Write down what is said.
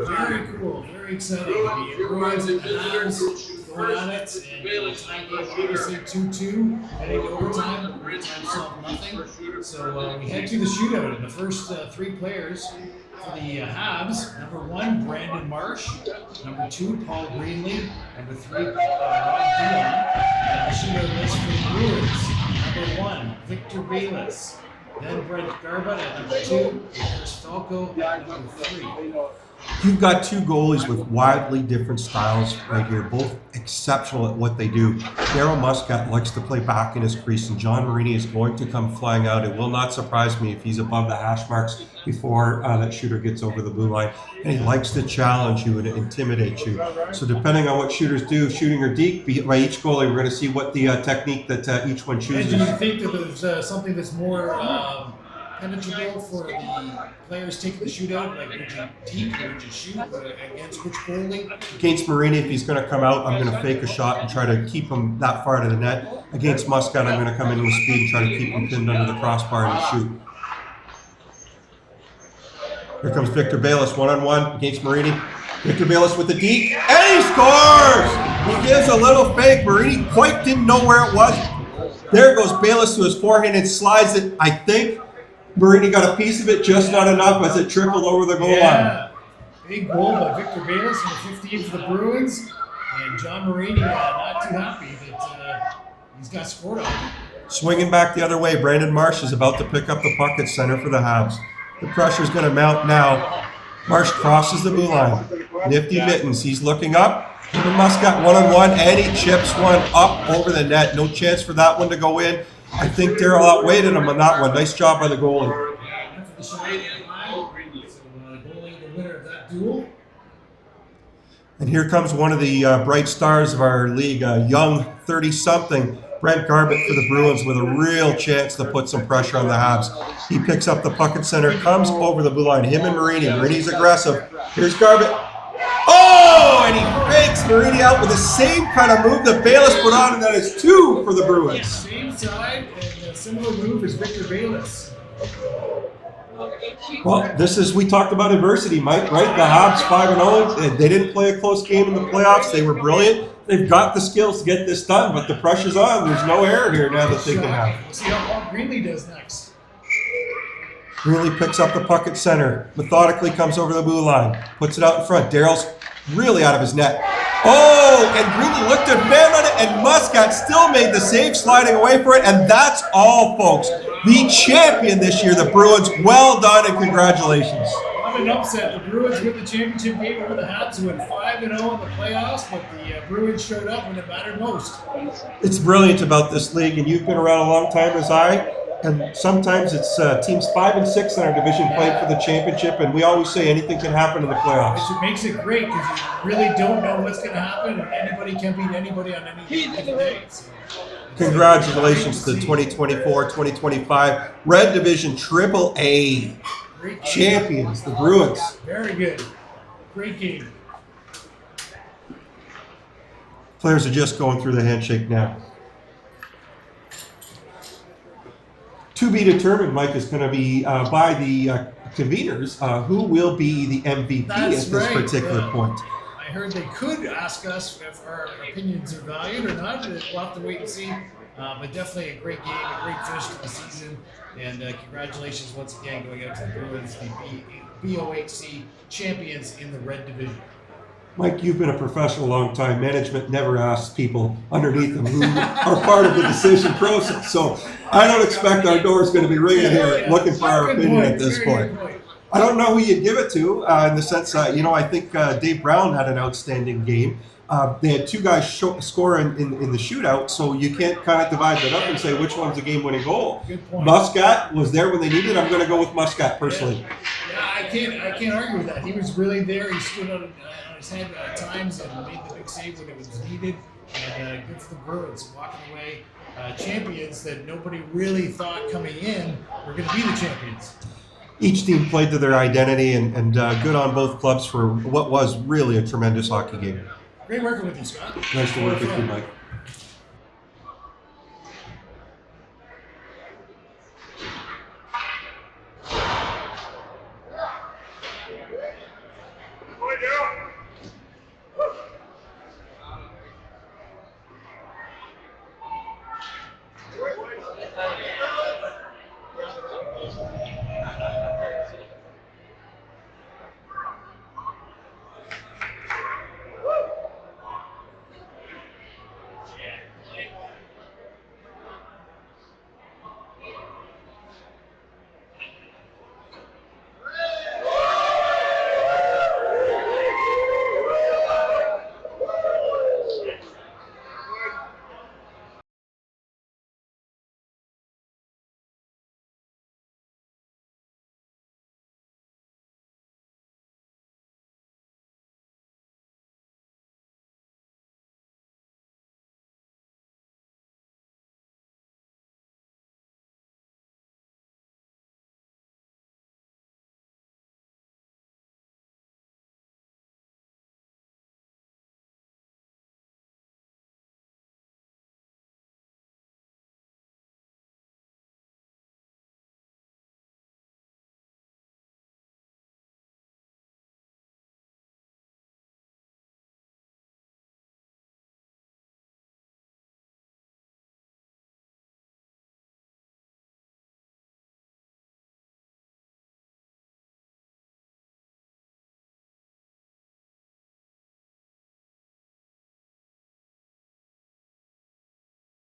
Very cool, very exciting. The Bruins and the Habs going on it, and the tie game obviously 2-2, heading to overtime. Overtime solved nothing. So we head to the shootout, and the first three players for the Habs: number one, Brandon Marsh; number two, Paul Greenlee; number three, Rod Dion. And the shootout list for the Bruins: number one, Victor Bayless; then Brent Garbutt at number two, Chris Falco at number three. You've got two goalies with wildly different styles right here, both exceptional at what they do. Daryl Muscat likes to play back in his crease, and John Marini is going to come flying out. It will not surprise me if he's above the hash marks before that shooter gets over the blue line. And he likes to challenge you and intimidate you. So depending on what shooters do, shooting or deep, by each goalie, we're going to see what the technique that each one chooses. And do you think that there's something that's more penetrable for the players taking the shootout? Like, would you deep or would you shoot against which goalie? Against Marini, if he's going to come out, I'm going to fake a shot and try to keep him that far to the net. Against Muscat, I'm going to come in with speed and try to keep him pinned under the crossbar and shoot. Here comes Victor Bayless, one-on-one against Marini. Victor Bayless with the deep, and he scores! He gives a little fake. Marini quite didn't know where it was. There goes Bayless to his forehand and slides it. I think Marini got a piece of it, just not enough as it trickled over the goal line. Big goal by Victor Bayless in the 15th for the Bruins. And John Marini not too happy that he's got scored on. Swinging back the other way, Brandon Marsh is about to pick up the puck at center for the Habs. The pressure's going to mount now. Marsh crosses the blue line. Nifty mittens. He's looking up. Even Muscat one-on-one, and he chips one up over the net. No chance for that one to go in. I think Daryl outweighted him on that one. Nice job by the goalie. And here comes one of the bright stars of our league, a young 30-something, Brent Garbutt for the Bruins, with a real chance to put some pressure on the Habs. He picks up the puck at center, comes over the blue line. Him and Marini. Marini's aggressive. Here's Garbutt. Oh, and he fakes Marini out with the same kind of move that Bayless put on, and that is two for the Bruins. Same side and a similar move as Victor Bayless. Well, we talked about adversity, Mike, right? The Habs 5-0. They didn't play a close game in the playoffs. They were brilliant. They've got the skills to get this done, but the pressure's on. There's no error here now that they can have. We'll see how Paul Greenlee does next. Greenlee picks up the puck at center, methodically comes over the blue line, puts it out in front. Daryl's really out of his net. Oh, and Greenlee looked at man on it, and Muscat still made the save, sliding away for it, and that's all, folks. The champion this year, the Bruins. Well done, and congratulations. What an upset. The Bruins win the championship game over the Habs, who went 5-0 in the playoffs, but the Bruins showed up when it mattered most. It's brilliant about this league, and you've been around a long time as I. And sometimes it's teams 5 and 6 in our division playing for the championship, and we always say anything can happen in the playoffs. Which makes it great because you really don't know what's going to happen, and anybody can beat anybody on any given day. Congratulations to the 2024-2025 Red Division AAA champions, the Bruins. Very good. Great game. Players are just going through the handshake now. To be determined, Mike, is going to be by the conveners who will be the MVP at this particular point. I heard they could ask us if our opinions are valued or not. We'll have to wait and see. But definitely a great game, a great finish to the season. And congratulations once again going out to the Bruins, the BOHC champions in the Red Division. Mike, you've been a professional a long time. Management never asks people underneath them who are part of the decision process. So I don't expect our door is going to be ringing here looking for our opinion at this point. I don't know who you'd give it to in the sense, I think Dave Brown had an outstanding game. They had two guys score in the shootout, so you can't kind of divide that up and say which one's the game-winning goal. Muscat was there when they needed. I'm going to go with Muscat personally. Yeah, I can't argue with that. He was really there. He stood on his head at times and made the big save when it was needed. And good for the Bruins, walking away champions that nobody really thought coming in were going to be the champions. Each team played to their identity, and good on both clubs for what was really a tremendous hockey game. Great working with you, Scott. Nice to work with you, Mike. Yeah.